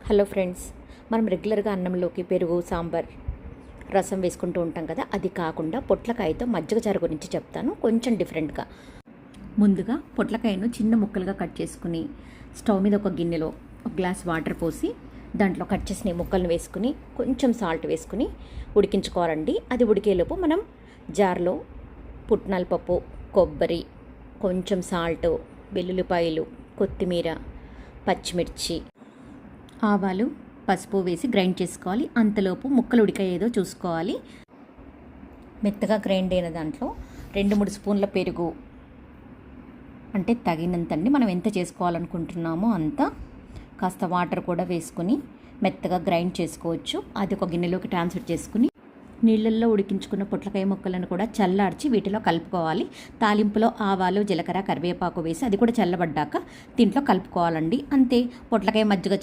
Hello friends, మనం రెగ్యులర్గా అన్నంలోకి పెరుగు, సాంబార్, రసం వేసుకుంటూ ఉంటాం కదా. అది కాకుండా పొట్లకాయతో మజ్జిగ చారు గురించి చెప్తాను, కొంచెం డిఫరెంట్గా. ముందుగా పొట్లకాయను చిన్న ముక్కలుగా కట్ చేసుకుని స్టవ్ మీద ఒక గిన్నెలో ఒక గ్లాస్ వాటర్ పోసి దాంట్లో కట్ చేసిన ముక్కలను వేసుకుని కొంచెం సాల్ట్ వేసుకుని ఉడికించుకోవాలండి. అది ఉడికేలోపు మనం జార్లో పుట్నాల పప్పు, కొబ్బరి, కొంచెం సాల్ట్, వెల్లుల్లిపాయలు, కొత్తిమీర, పచ్చిమిర్చి, ఆవాలు, పసుపు వేసి గ్రైండ్ చేసుకోవాలి. అంతలోపు ముక్కలు ఉడికాయేదో చూసుకోవాలి. మెత్తగా గ్రైండ్ అయిన దాంట్లో 2-3 స్పూన్ల పెరుగు, అంటే తగినంతండి, మనం ఎంత చేసుకోవాలనుకుంటున్నామో అంత, కాస్త వాటర్ కూడా వేసుకుని మెత్తగా గ్రైండ్ చేసుకోవచ్చు. అది ఒక గిన్నెలోకి ట్రాన్స్ఫర్ చేసుకుని నీళ్ళల్లో ఉడికించుకున్న పొట్లకాయ ముక్కలను కూడా చల్లార్చి వీటిలో కలుపుకోవాలి. తాలింపులో ఆవాలు, జీలకర్ర, కరివేపాకు వేసి అది కూడా చల్లబడ్డాక దీంట్లో కలుపుకోవాలండి. అంతే, పొట్లకాయ మజ్జిగ